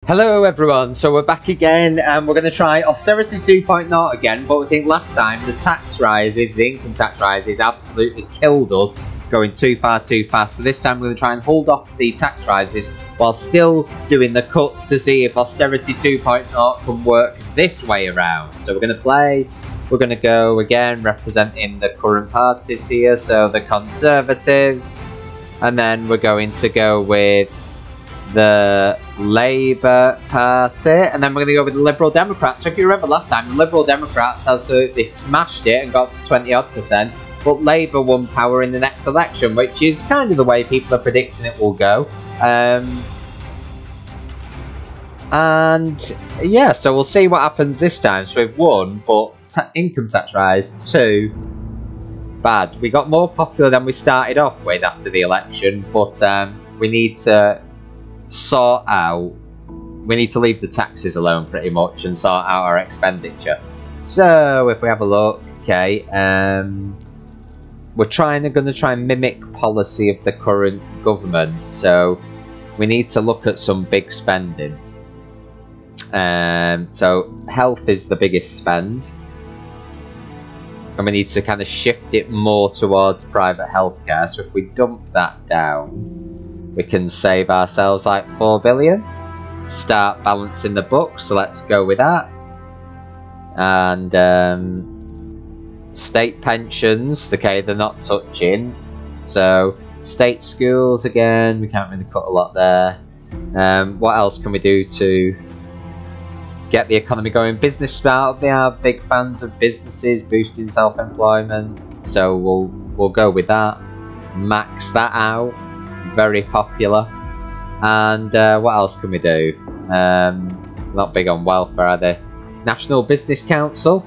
Hello everyone, so we're back again and we're going to try Austerity 2.0 again, but we think last time the tax rises, the income tax rises absolutely killed us, going too far too fast. So this time we're going to try and hold off the tax rises while still doing the cuts to see if Austerity 2.0 can work this way around. So we're going to play, we're going to go again representing the current parties here, so the Conservatives, and then we're going to go with the Labour Party, and then we're going to go with the Liberal Democrats. So if you remember last time, the Liberal Democrats absolutely smashed it and got to 20-odd%, but Labour won power in the next election, which is kind of the way people are predicting it will go. And yeah, so we'll see what happens this time. So we've won, but income tax rise, 2. Bad. We got more popular than we started off with after the election, but we need to sort out, we need to leave the taxes alone pretty much and sort out our expenditure. So if we have a look, okay, we're going to try and mimic policy of the current government, so we need to look at some big spending. So health is the biggest spend, and we need to kind of shift it more towards private healthcare. So if we dump that down, we can save ourselves like 4 billion. Start balancing the books, so let's go with that. And state pensions, okay, they're not touching. So state schools again, we can't really cut a lot there. What else can we do to get the economy going? Business Smart, they are big fans of businesses boosting self-employment, so we'll go with that. Max that out. Very popular. And what else can we do? Not big on welfare, are they? National Business Council.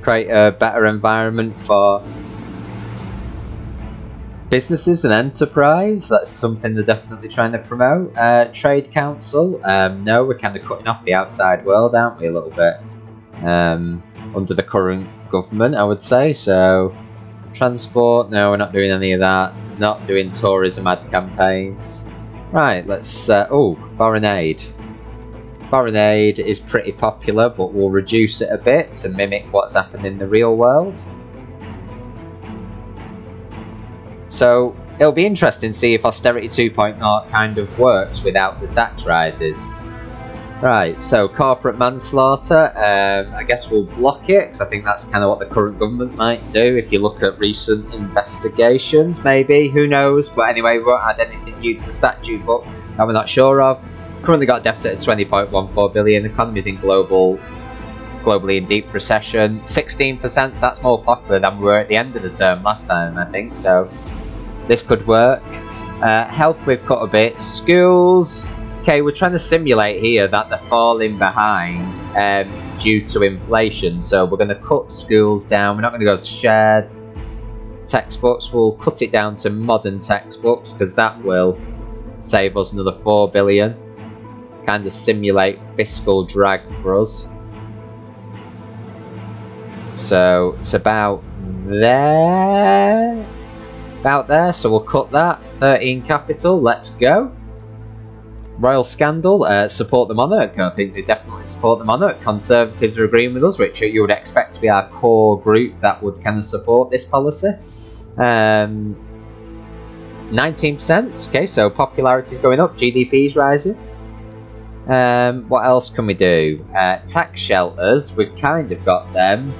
Create a better environment for businesses and enterprise. That's something they're definitely trying to promote. Trade Council. No, we're kind of cutting off the outside world, aren't we, a little bit? Under the current government, I would say. So transport, no, we're not doing any of that. Not doing tourism ad campaigns. Right, let's... oh, foreign aid. Foreign aid is pretty popular, but we'll reduce it a bit to mimic what's happened in the real world. So, it'll be interesting to see if Austerity 2.0 kind of works without the tax rises. Right, so corporate manslaughter, I guess we'll block it, because I think that's kind of what the current government might do. If you look at recent investigations, maybe, who knows. But anyway, we won't add anything new to the statute book that we're not sure of. Currently got a deficit of 20.14 billion. The economy's in globally in deep recession. 16%, so that's more popular than we were at the end of the term last time, I think. So this could work. Health we've cut a bit. Schools. Okay, we're trying to simulate here that they're falling behind due to inflation, so we're going to cut schools down. We're not going to go to shared textbooks. We'll cut it down to modern textbooks, because that will save us another 4 billion. Kind of simulate fiscal drag for us. So it's about there. So we'll cut that. 13 capital, let's go. Royal Scandal, support the monarch. I think they definitely support the monarch. Conservatives are agreeing with us, which you would expect to be our core group that would kind of support this policy. 19%, okay, so popularity is going up, GDP is rising. What else can we do? Tax shelters, we've kind of got them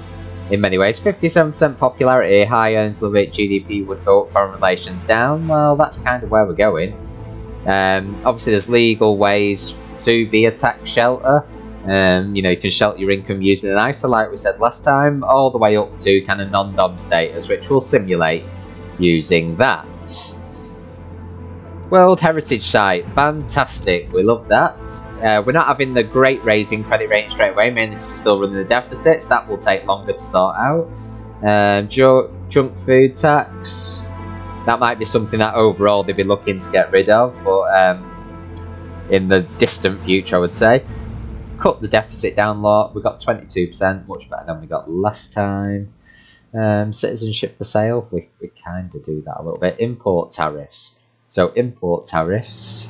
in many ways. 57% popularity, high earnings, little bit, GDP would go up, foreign relations down. Well, that's kind of where we're going. Obviously there's legal ways to be a tax shelter. You know, you can shelter your income using an ISA, like we said last time, all the way up to kind of non-dom status, which we'll simulate using that. World Heritage Site, fantastic, we love that. We're not having the great raising credit rating straight away, mainly because we're still running the deficits. That will take longer to sort out. Junk food tax, that might be something that overall they'd be looking to get rid of, but in the distant future, I would say. Cut the deficit down a lot. We got 22%, much better than we got last time. Citizenship for sale, we kind of do that a little bit. Import tariffs. So import tariffs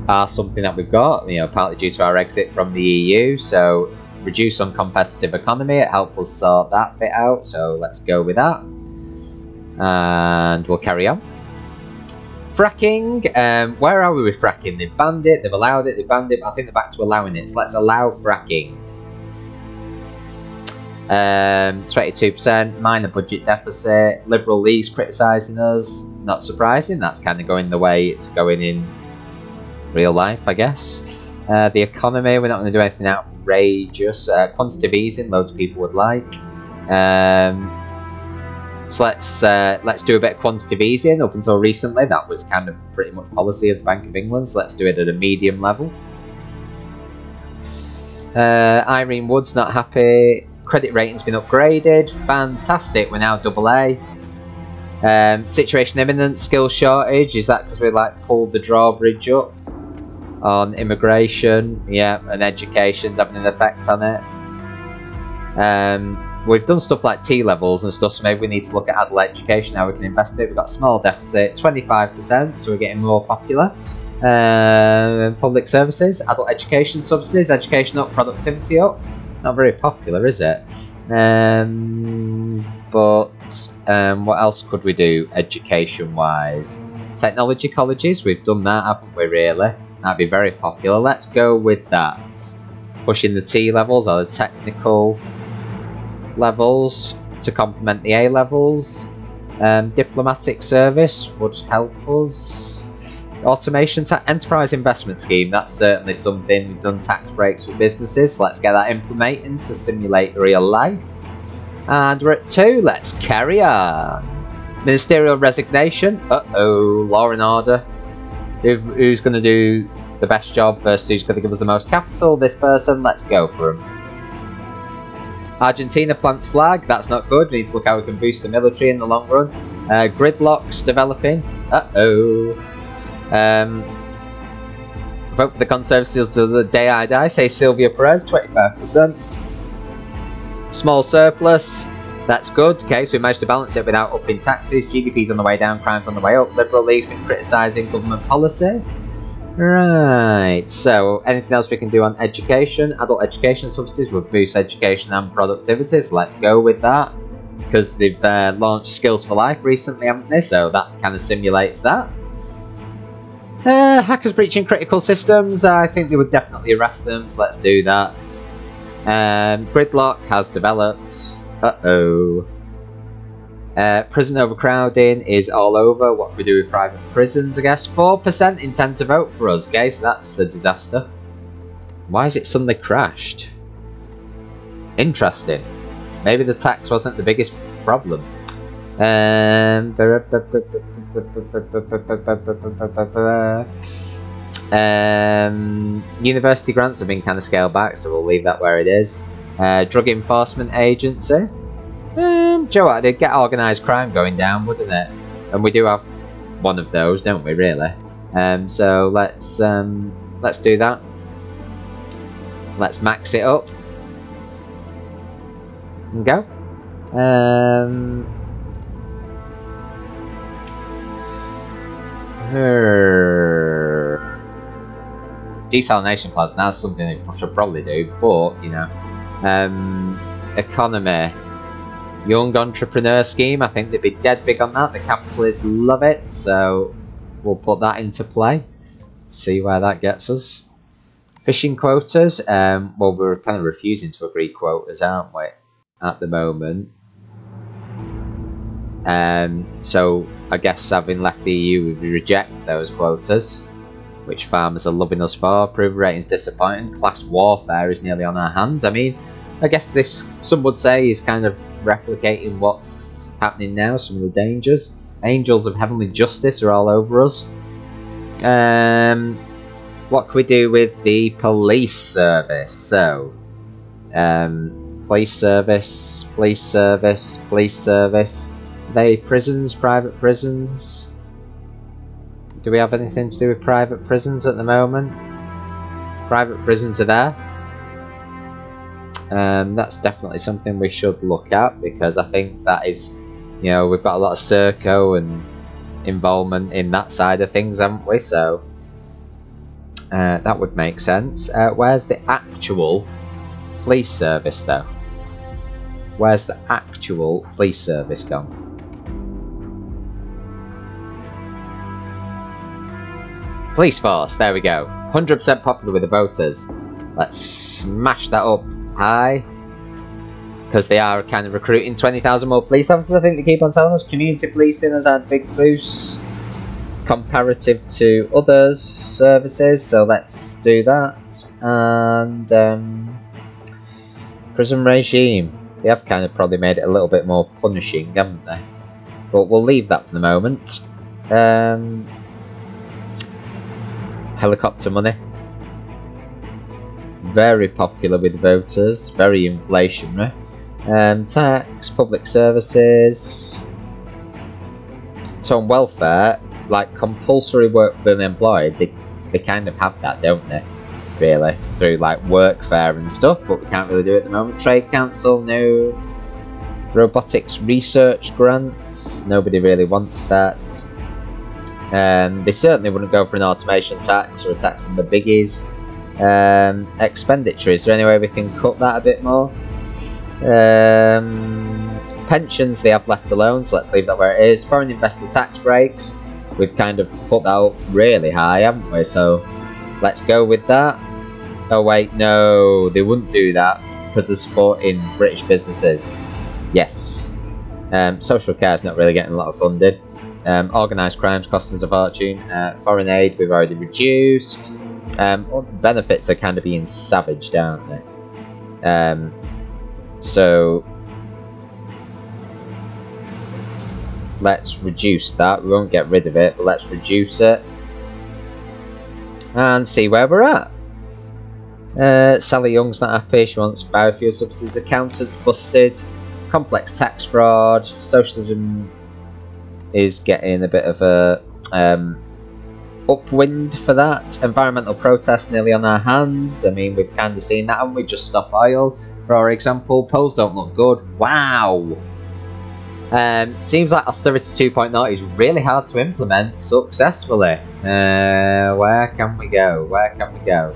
are something that we've got, you know, partly due to our exit from the EU. So reduce uncompetitive economy, it helped us sort that bit out. So let's go with that. And we'll carry on. Fracking, where are we with fracking? They've banned it, they've allowed it, they've banned it, but I think they're back to allowing it. So let's allow fracking. 22%, minor budget deficit, Liberal League's criticising us. Not surprising, that's kind of going the way it's going in real life, I guess. The economy, we're not going to do anything outrageous. Quantitative easing, loads of people would like. So let's do a bit of quantitative easing. Up until recently, that was kind of pretty much policy of the Bank of England. So let's do it at a medium level. Irene Wood's not happy. Credit rating's been upgraded. Fantastic. We're now AA. Situation imminent. Skills shortage. Is that because we like pulled the drawbridge up on immigration? Yeah, and education's having an effect on it. We've done stuff like T-levels and stuff, so maybe we need to look at adult education, how we can invest in it. We've got a small deficit, 25%, so we're getting more popular. Public services, adult education subsidies, education up, productivity up. Not very popular, is it? But what else could we do education-wise? Technology colleges, we've done that, haven't we, really? That'd be very popular. Let's go with that. Pushing the T-levels or the technical levels to complement the A levels. Diplomatic service would help us. Automation enterprise investment scheme, that's certainly something. We've done tax breaks for businesses, so let's get that implemented to simulate real life. And we're at 2, let's carry on. Ministerial resignation, law and order. Who's going to do the best job versus who's going to give us the most capital? This person, let's go for him. Argentina plants flag, that's not good. We need to look how we can boost the military in the long run. Gridlocks developing. Vote for the Conservatives till the day I die, say Sylvia Perez, 25%. Small surplus, that's good. Okay, so we managed to balance it without upping taxes. GDP's on the way down, crime's on the way up. Liberal League's been criticising government policy. Right, so anything else we can do on education? Adult education subsidies will boost education and productivity, so let's go with that. Because they've launched Skills for Life recently, haven't they? So that kind of simulates that. Hackers breaching critical systems, I think they would definitely arrest them, so let's do that. Gridlock has developed. Prison overcrowding is all over. What can we do with private prisons, I guess? 4% intend to vote for us, okay, so that's a disaster. Why has it suddenly crashed? Interesting. Maybe the tax wasn't the biggest problem. University grants have been kind of scaled back, so we'll leave that where it is. Drug Enforcement Agency. Joe, it'd get organised crime going down, wouldn't it? And we do have one of those, don't we, really? So let's do that. Let's max it up. And go. Desalination plants, that's something they should probably do, but, you know. Economy. Young entrepreneur scheme, I think they'd be dead big on that. The capitalists love it, so we'll put that into play. See where that gets us. Fishing quotas, well, we're kind of refusing to agree quotas, aren't we, at the moment. So I guess having left the EU, we reject those quotas, which farmers are loving us for. Approval rating's disappointing. Class warfare is nearly on our hands. I mean, I guess this, some would say, is kind of replicating what's happening now, some of the dangers. Angels of heavenly justice are all over us. What can we do with the police service? So, police service. Are they prisons, private prisons? Do we have anything to do with private prisons at the moment? Private prisons are there. That's definitely something we should look at, because I think that is, you know, we've got a lot of Serco and involvement in that side of things, haven't we? So that would make sense. Where's the actual police service, though? Where's the actual police service gone? Police force, there we go. 100% popular with the voters. Let's smash that up high. Because they are kind of recruiting 20,000 more police officers, I think they keep on telling us. Community policing has had big boosts comparative to other services, so let's do that. And prison regime. They have kind of probably made it a little bit more punishing, haven't they? But we'll leave that for the moment. Helicopter money. Very popular with voters, very inflationary. Tax, public services. So on welfare, like compulsory work for the unemployed, they kind of have that, don't they? Really, through like workfare and stuff, but we can't really do it at the moment. Trade Council, no. Robotics research grants, nobody really wants that. They certainly wouldn't go for an automation tax or a tax on the biggies. Expenditure, is there any way we can cut that a bit more? Pensions they have left alone, so let's leave that where it is. Foreign investor tax breaks, we've kind of put that up really high, haven't we? So let's go with that. Oh wait, no, they wouldn't do that because they're supporting British businesses. Yes. Social care is not really getting a lot of funded. Organised crimes costing us a fortune. Foreign aid we've already reduced. Benefits are kind of being savaged, aren't they? So let's reduce that. We won't get rid of it, but let's reduce it and see where we're at. Sally Young's not happy. She wants biofuel subsidies. Accountants busted. Complex tax fraud. Socialism is getting a bit of a upwind for that. Environmental protests nearly on our hands. I mean, we've kind of seen that, haven't we? Just stop oil, for example. Polls don't look good. Wow. Seems like Austerity 2.0 is really hard to implement successfully. Where can we go? Where can we go?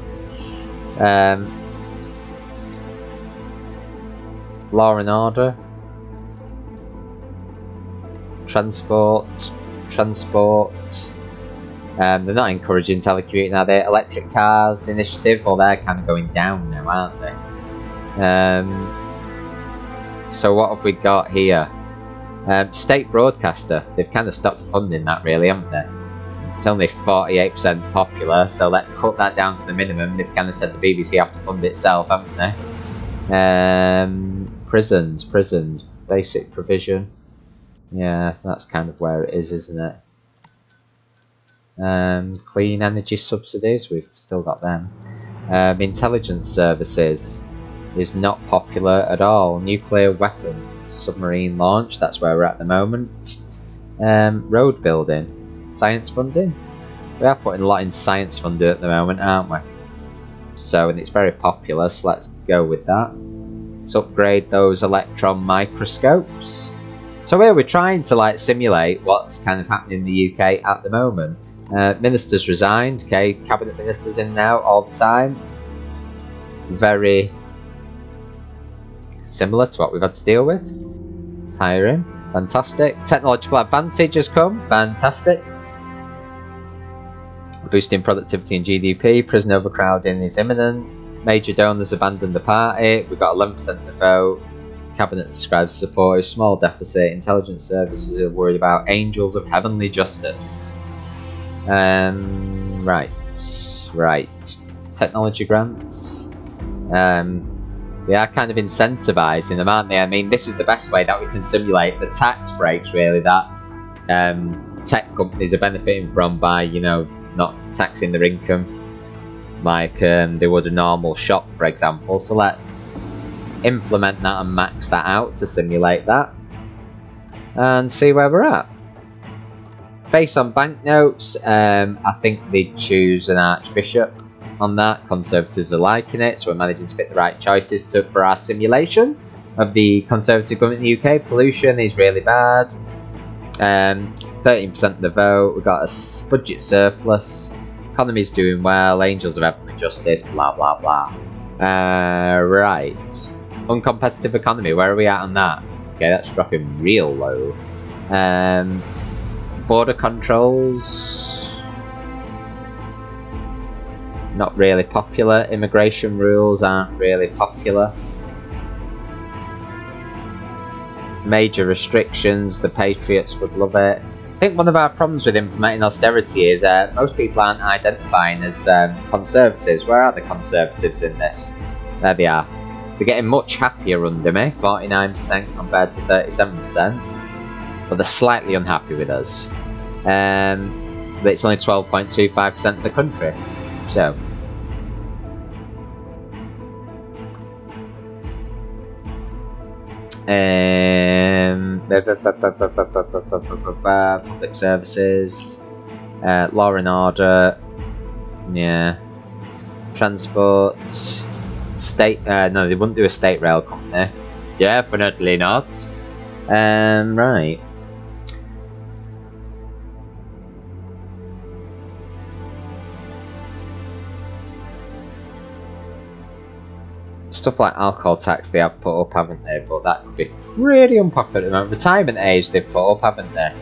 Law and order. Transport. They're not encouraging telecommuting, are they? Electric cars initiative, well, they're kind of going down now, aren't they? So what have we got here? State broadcaster. They've kind of stopped funding that, really, haven't they? It's only 48% popular, so let's cut that down to the minimum. They've kind of said the BBC have to fund itself, haven't they? Prisons, basic provision. Yeah, that's kind of where it is, isn't it? Clean energy subsidies, we've still got them. Intelligence services is not popular at all. Nuclear weapons, submarine launch, that's where we're at the moment. Road building, science funding. We are putting a lot in science funding at the moment, aren't we? So, and it's very popular, so let's go with that. Let's upgrade those electron microscopes. So here we're trying to like simulate what's kind of happening in the UK at the moment. Ministers resigned, okay, cabinet ministers in now all the time. Very similar to what we've had to deal with. Hiring, fantastic. Technological advantage has come, fantastic. Boosting productivity and GDP, prison overcrowding is imminent. Major donors abandoned the party, we've got 11% of the vote. Cabinet's described as supportive, small deficit. Intelligence services are worried about angels of heavenly justice. Right. Technology grants. They are kind of incentivising them, aren't they? I mean, this is the best way that we can simulate the tax breaks, really, that tech companies are benefiting from by, you know, not taxing their income like they would a normal shop, for example. So let's implement that and max that out to simulate that and see where we're at. Face on banknotes, I think they'd choose an archbishop on that. Conservatives are liking it, so we're managing to pick the right choices for our simulation of the Conservative government in the UK. Pollution is really bad. 13% of the vote. We've got a budget surplus. Economy's doing well. Angels of Heavenly Justice. Blah blah blah. Right. Uncompetitive economy. Where are we at on that? Okay, that's dropping real low. Border controls. Not really popular. Immigration rules aren't really popular. Major restrictions. The Patriots would love it. I think one of our problems with implementing austerity is most people aren't identifying as conservatives. Where are the conservatives in this? There they are. They're getting much happier under me, 49% compared to 37%. But they're slightly unhappy with us. But it's only 12.25% of the country. So. Public services, law and order, yeah, transport, state. No, they wouldn't do a state rail company. Definitely not. Right. Stuff like alcohol tax they have put up, haven't they? But that could be pretty unpopular. Retirement age they've put up, haven't they?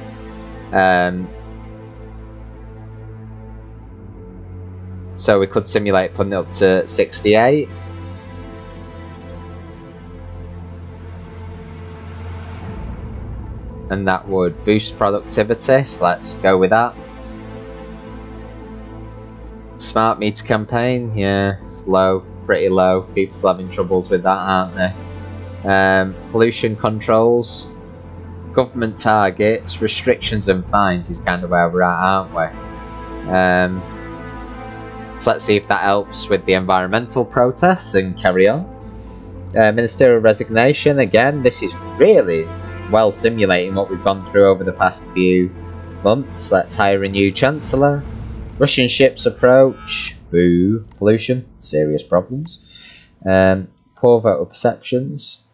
So we could simulate putting it up to 68. And that would boost productivity, so let's go with that. Smart meter campaign, yeah, it's low. Pretty low. People still having troubles with that, aren't they? Pollution controls, government targets, restrictions and fines is kind of where we're at, aren't we? So let's see if that helps with the environmental protests and carry on. Ministerial resignation, again, this is really well simulating what we've gone through over the past few months. Let's hire a new chancellor. Russian ships approach. Boo. Pollution. Serious problems. Poor voter perceptions.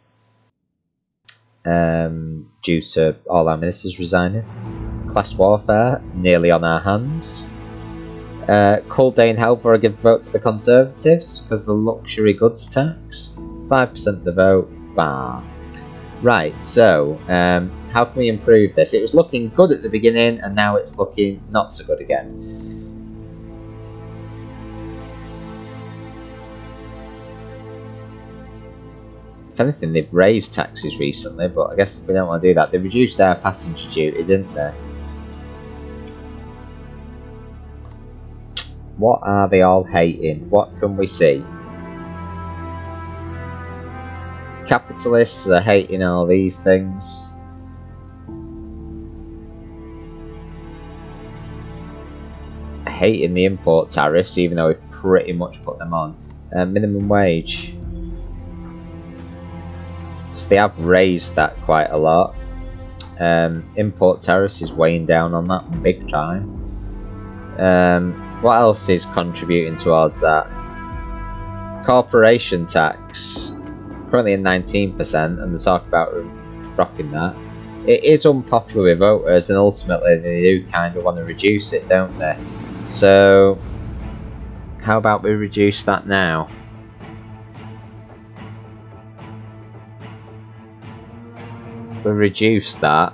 Due to all our ministers resigning. Class warfare. Nearly on our hands. Culdain Helper give a vote to the Conservatives because of the luxury goods tax. 5% of the vote. Bah. Right, so how can we improve this? It was looking good at the beginning and now it's looking not so good again. If anything, they've raised taxes recently, but I guess if we don't want to do that, they reduced our passenger duty, didn't they? What are they all hating? What can we see? Capitalists are hating all these things. Hating the import tariffs, even though we've pretty much put them on. Minimum wage. So they have raised that quite a lot. Import tariffs is weighing down on that big time. What else is contributing towards that? Corporation tax. Currently at 19%, and they talk about dropping that. It is unpopular with voters, and ultimately they do kind of want to reduce it, don't they? So, how about we reduce that now? We reduce that.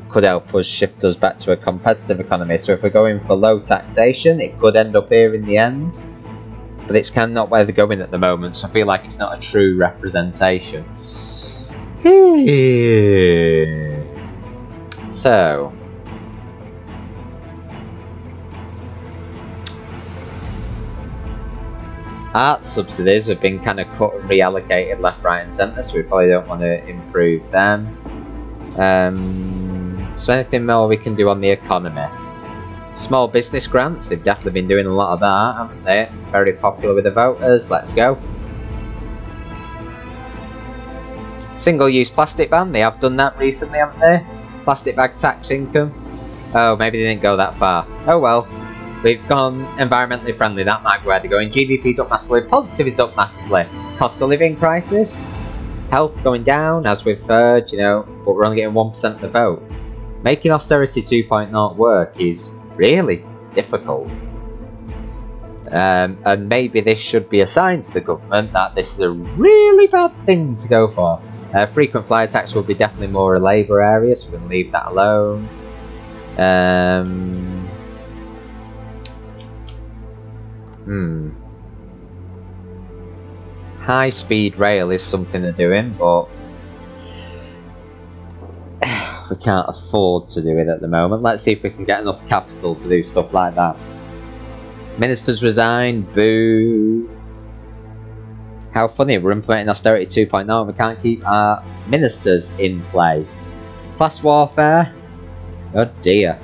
Could help us shift us back to a competitive economy. So if we're going for low taxation, it could end up here in the end. But it's kind of not where they're going at the moment, so I feel like it's not a true representation. So, art subsidies have been kind of cut and reallocated left, right and centre, so we probably don't want to improve them. So anything more we can do on the economy? Small business grants, they've definitely been doing a lot of that, haven't they? Very popular with the voters, let's go. Single-use plastic ban, they have done that recently, haven't they? Plastic bag tax income. Oh, maybe they didn't go that far. Oh well. We've gone environmentally friendly, that might be where they're going. GDP's up massively, positivity's up massively. Cost of living crisis? Health going down, as we've heard, you know, but we're only getting 1% of the vote. Making Austerity 2.0 work is really difficult. And maybe this should be a sign to the government that this is a really bad thing to go for. Frequent flyer tax will be definitely more a labour area, so we can leave that alone. High speed rail is something they're doing, but we can't afford to do it at the moment. Let's see if we can get enough capital to do stuff like that. Ministers resign, boo. How funny, we're implementing Austerity 2.0 and we can't keep our ministers in play. Class warfare? Oh dear.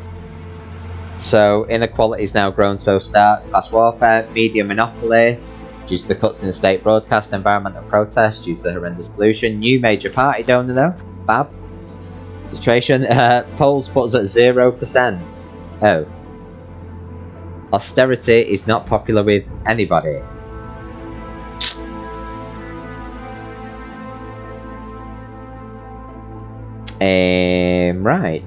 So, inequality is now grown, so starts class warfare, media monopoly, due to the cuts in the state broadcast, environmental protests, due to the horrendous pollution. New major party donor though, fab. Situation, polls put us at 0%. Oh. Austerity is not popular with anybody. Right.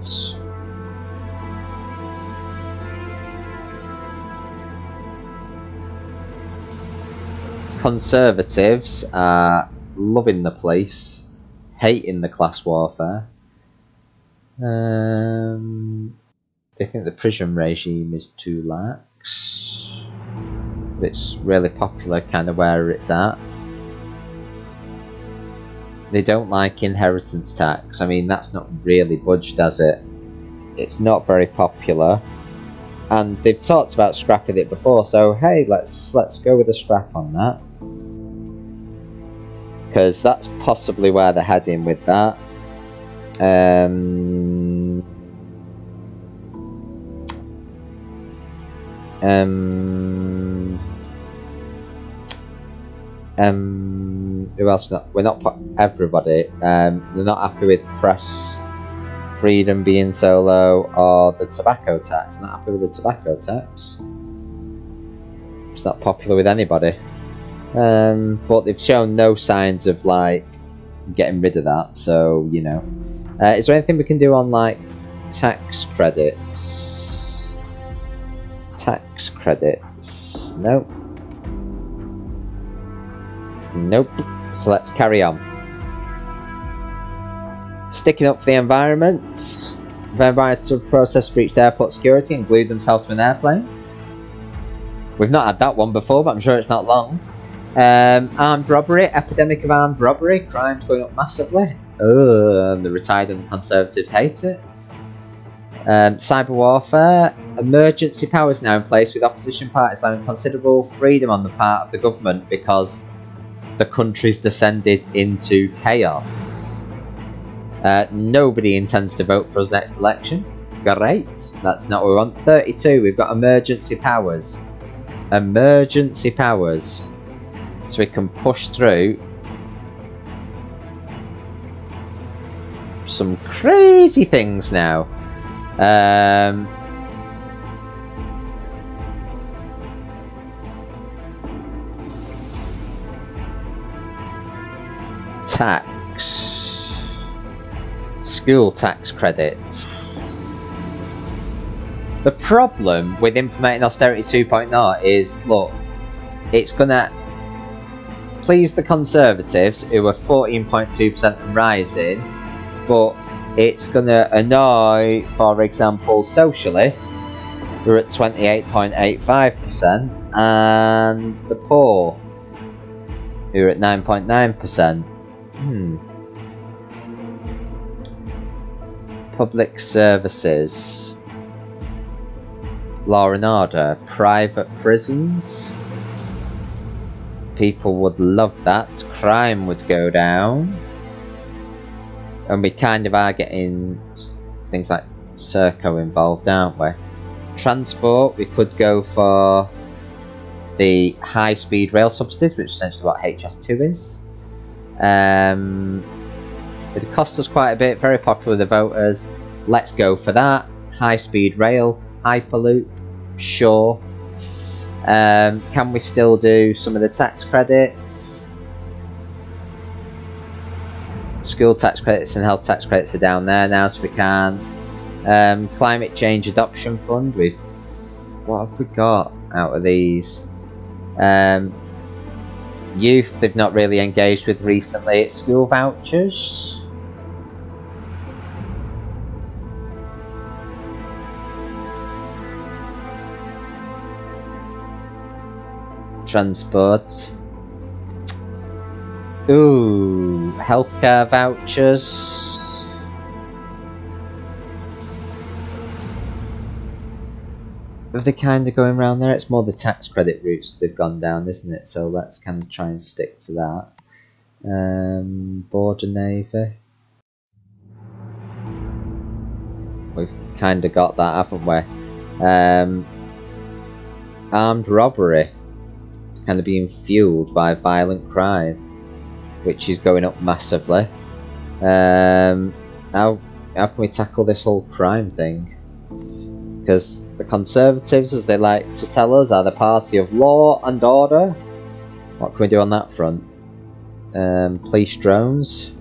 Conservatives are loving the place, hating the class warfare. They think the prison regime is too lax. It's really popular kind of where it's at. They don't like inheritance tax. I mean, that's not really budged, does it? It's not very popular. And they've talked about scrapping it before, so hey, let's go with a scrap on that. Because that's possibly where they're heading with that. Who else? We're not everybody. They're not happy with press freedom being so low, or the tobacco tax. Not happy with the tobacco tax. It's not popular with anybody. But they've shown no signs of like getting rid of that. So you know, is there anything we can do on like tax credits? Tax credits? Nope. Nope. So let's carry on. Sticking up for the environment. The environmental process breached airport security and glued themselves to an airplane. We've not had that one before, but I'm sure it's not long. Armed robbery, epidemic of armed robbery, crime's going up massively. The retired and Conservatives hate it. Cyber warfare, emergency powers now in place with opposition parties allowing considerable freedom on the part of the government because the country's descended into chaos. Nobody intends to vote for us next election. Great, that's not what we want. 32, we've got emergency powers. Emergency powers. So we can push through some crazy things now. Tax. School tax credits. The problem with implementing Austerity 2.0 is, look, it's gonna please the Conservatives, who are 14.2% and rising, but it's going to annoy, for example, Socialists, who are at 28.85%, and the poor, who are at 9.9%. Public services. Law and order. Private prisons. People would love that. Crime would go down. And we kind of are getting things like Serco involved, aren't we? Transport, we could go for the high-speed rail subsidies, which is essentially what HS2 is. It cost us quite a bit, very popular with the voters. Let's go for that. High-speed rail, Hyperloop, sure. Can we still do some of the tax credits? School tax credits and health tax credits are down there now, so we can. Climate change adoption fund. What have we got out of these? Youth, they've not really engaged with recently. School vouchers. Transport. Ooh, healthcare vouchers. Are they kind of going around there? It's more the tax credit routes they've gone down, isn't it? So let's kind of try and stick to that. Border Navy. We've kind of got that, haven't we? Armed robbery. Kind of being fueled by violent crime, which is going up massively. How can we tackle this whole crime thing? Because the Conservatives, as they like to tell us, are the party of law and order. What can we do on that front? Police drones.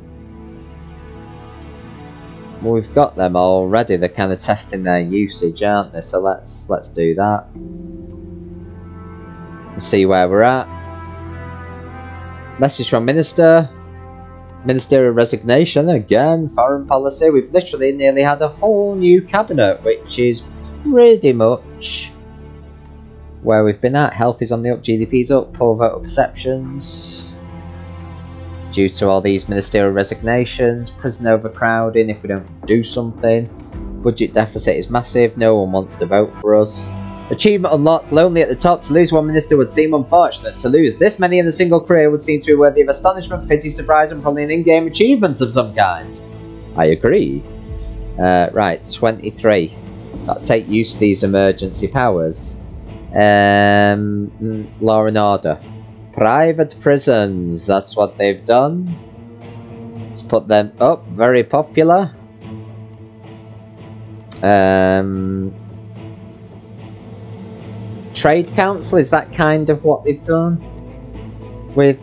Well, we've got them already. They're kind of testing their usage, aren't they? So let's do that. See where we're at. Message from Minister. Ministerial resignation again. Foreign policy. We've literally nearly had a whole new cabinet, which is pretty much where we've been at. Health is on the up, GDP's up, poor voter perceptions due to all these ministerial resignations, prison overcrowding if we don't do something, budget deficit is massive, no one wants to vote for us. Achievement unlocked, lonely at the top. To lose one minister would seem unfortunate. To lose this many in a single career would seem to be worthy of astonishment, pity, surprise, and probably an in-game achievement of some kind. I agree. Right, 23. I'll take use of these emergency powers. Law and order. Private prisons, that's what they've done. Let's put them up, very popular. Trade Council, is that kind of what they've done with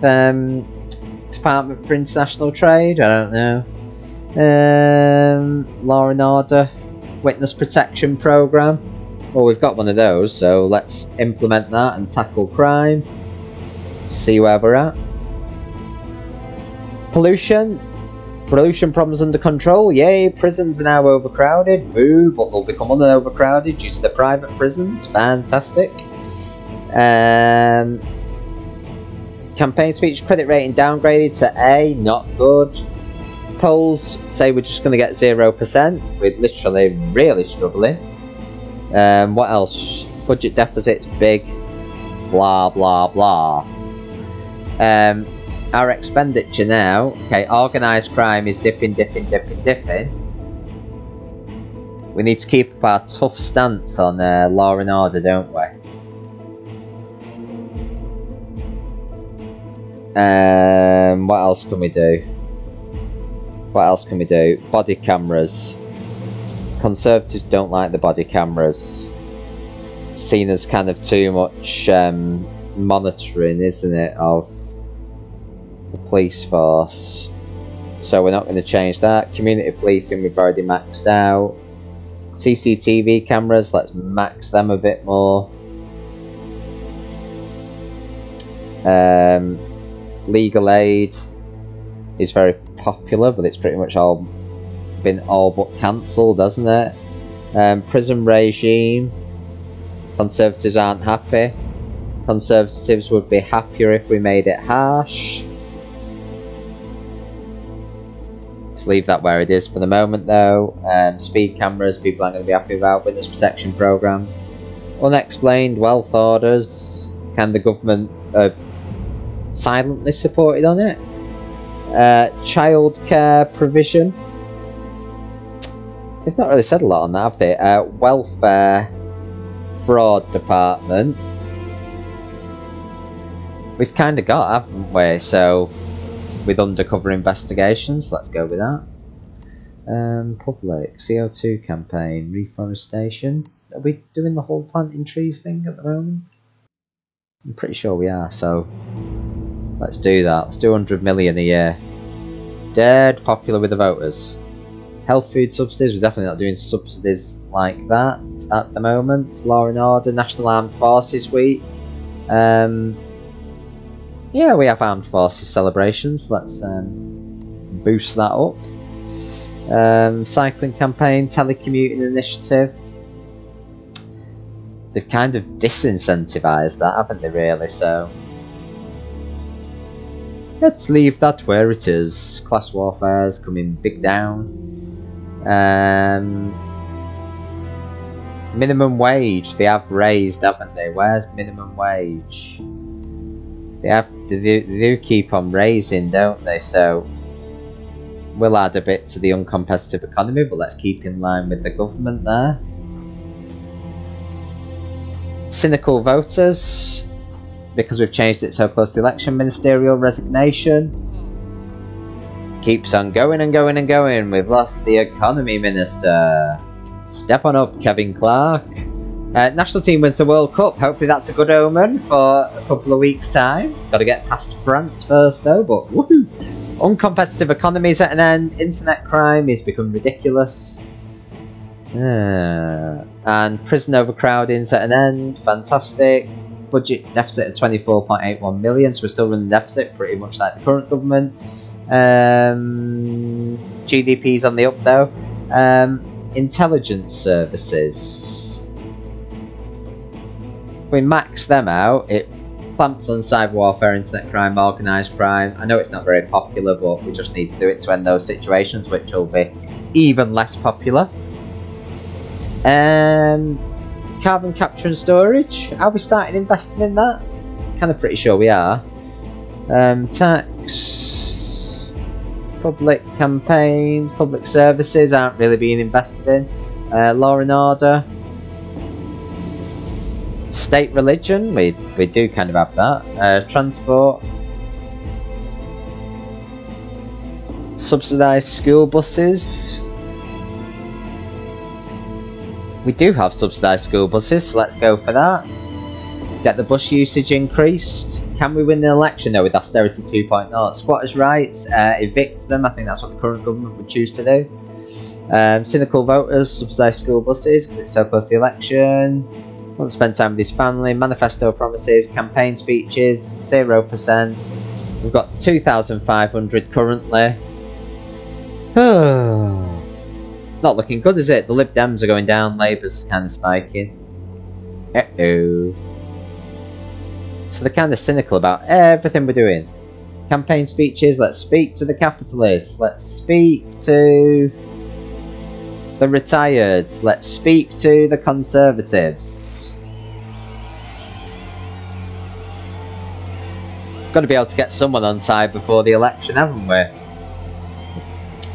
Department for International Trade? I don't know. Law and Order Witness Protection Program. Well, we've got one of those, so let's implement that and tackle crime. See where we're at. Pollution problems under control. Yay, prisons are now overcrowded. Boo, but they'll become overcrowded due to the private prisons. Fantastic. Campaign speech credit rating downgraded to A. Not good. Polls say we're just going to get 0%. We're literally really struggling. What else? Budget deficit's big. Blah, blah, blah. Our expenditure now, okay, organised crime is dipping. We need to keep up our tough stance on law and order, don't we? What else can we do? Body cameras. Conservatives don't like the body cameras. Seen as kind of too much monitoring, isn't it, of the police force. So we're not going to change that. Community policing, we've already maxed out. CCTV cameras, let's max them a bit more. Legal aid is very popular, but it's pretty much been all but cancelled, hasn't it? Prison regime, Conservatives aren't happy. Conservatives would be happier if we made it harsh. Let's leave that where it is for the moment though. Speed cameras, people aren't going to be happy about. Witness protection program. Unexplained wealth orders. Can the government silently supported on it? Childcare provision. They've not really said a lot on that, have they? Welfare fraud department. We've kind of got, haven't we? So, with undercover investigations, let's go with that. Public CO2 campaign, reforestation. Are we doing the whole planting trees thing at the moment? I'm pretty sure we are. So, let's do that. Let's do 100 million a year. Dead popular with the voters. Health food subsidies, we're definitely not doing subsidies like that at the moment. Law and Order, National Armed Forces Week. Yeah, we have Armed Forces celebrations. Let's boost that up. Cycling campaign, telecommuting initiative. They've kind of disincentivised that, haven't they, really? So let's leave that where it is. Class warfare's coming big down. Minimum wage, they have raised, haven't they? Where's minimum wage? They do keep on raising, don't they? So we'll add a bit to the uncompetitive economy, but let's keep in line with the government there. Cynical voters, because we've changed it so close to the election. Ministerial resignation keeps on going and going and going. We've lost the economy minister. Step on up, Kevin Clark. National team wins the World Cup. Hopefully that's a good omen for a couple of weeks' time. Got to get past France first though, but woohoo! Uncompetitive economy is at an end. Internet crime is becoming ridiculous. And prison overcrowding is at an end. Fantastic. Budget deficit of 24.81 million, so we're still running deficit pretty much like the current government. GDP's on the up though. Intelligence services. If we max them out, it clamps on cyber warfare, internet crime, organised crime. I know it's not very popular, but we just need to do it to end those situations, which will be even less popular. Carbon capture and storage. Are we starting investing in that? Kind of pretty sure we are. Tax, public campaigns, public services aren't really being invested in. Law and order. State religion, we do kind of have that. Transport. Subsidised school buses. We do have subsidised school buses, so let's go for that. Get the bus usage increased. Can we win the election though with Austerity 2.0? Squatters' rights, evict them. I think that's what the current government would choose to do. Cynical voters, subsidised school buses because it's so close to the election. Want to spend time with his family. Manifesto promises, campaign speeches, 0%. We've got 2,500 currently. Not looking good, is it? The Lib Dems are going down, Labour's kind of spiking. Uh-oh. So they're kind of cynical about everything we're doing. Campaign speeches, let's speak to the capitalists. Let's speak to the retired. Let's speak to the Conservatives. Got to be able to get someone on side before the election, haven't we?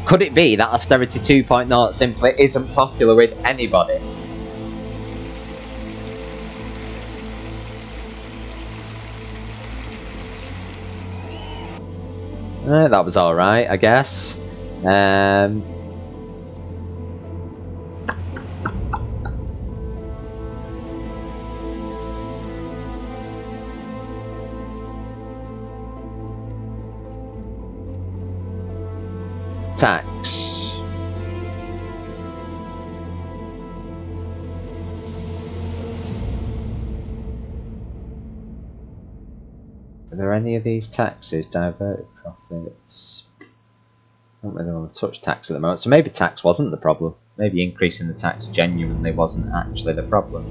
Could it be that Austerity 2.0 simply isn't popular with anybody? That was alright, I guess. Tax. Are there any of these taxes? Diverted profits. I don't really want to touch tax at the moment, so maybe tax wasn't the problem. Maybe increasing the tax genuinely wasn't actually the problem.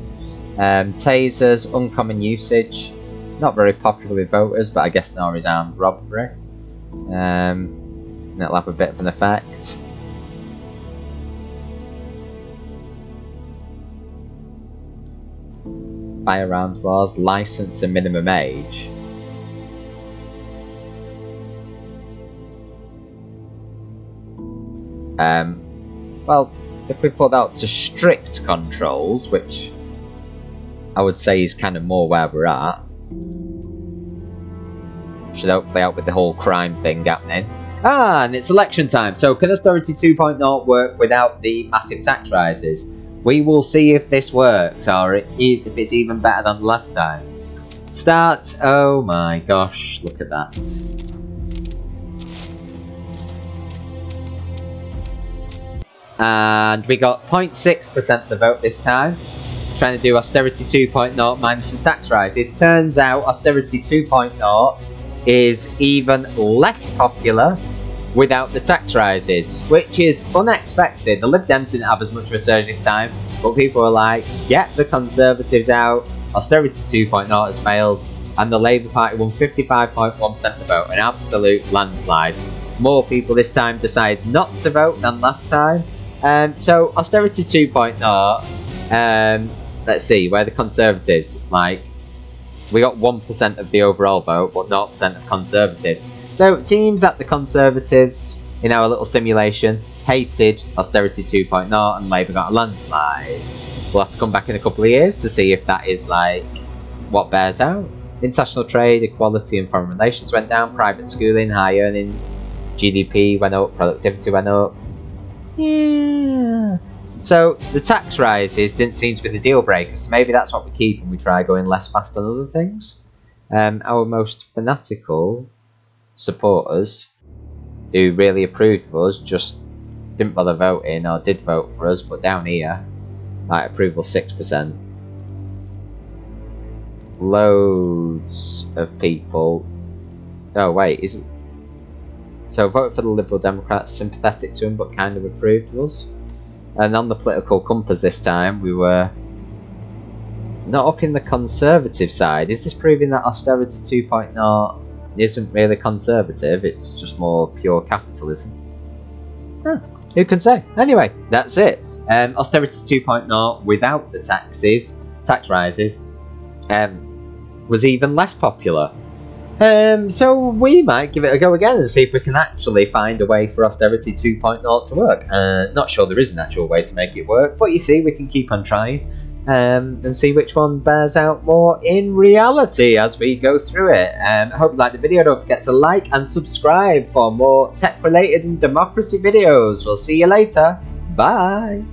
Tasers, uncommon usage. Not very popular with voters, but I guess nor is armed robbery. That'll have a bit of an effect. Firearms laws, license and minimum age. Well, if we put out to strict controls, which I would say is kind of more where we're at, should hopefully help with the whole crime thing happening. And it's election time, so can Austerity 2.0 work without the massive tax rises? We will see if this works, or if it's even better than last time. Start. Oh my gosh, look at that. And we got 0.6% of the vote this time. Trying to do Austerity 2.0 minus the tax rises. Turns out Austerity 2.0 is even less popular without the tax rises, which is unexpected. The Lib Dems didn't have as much of a surge this time, but people were like, get the Conservatives out, Austerity 2.0 has failed, and the Labour Party won 55.1% of the vote, an absolute landslide. More people this time decided not to vote than last time. So Austerity 2.0, let's see, where the Conservatives, like, we got 1% of the overall vote, but 0% of Conservatives. So it seems that the Conservatives, in our little simulation, hated Austerity 2.0 and Labour got a landslide. We'll have to come back in a couple of years to see if that is, like, what bears out. International trade, equality and foreign relations went down, private schooling, high earnings, GDP went up, productivity went up. Yeah. So the tax rises didn't seem to be the deal breaker, so maybe that's what we keep and we try going less fast on other things. Our most fanatical supporters who really approved of us just didn't bother voting, or did vote for us, but down here, like, approval 6%. Loads of people. Oh wait, isn't so voted for the Liberal Democrats, sympathetic to him but kind of approved of us. And on the political compass this time, we were not up in the Conservative side. Is this proving that Austerity 2.0 isn't really conservative, it's just more pure capitalism? Who can say? Anyway, that's it. Austerity 2.0 without the tax rises, was even less popular. So we might give it a go again and see if we can actually find a way for Austerity 2.0 to work. Not sure there is an actual way to make it work, but you see, we can keep on trying and see which one bears out more in reality as we go through it. I hope you liked the video. Don't forget to like and subscribe for more tech related and democracy videos. We'll see you later. Bye.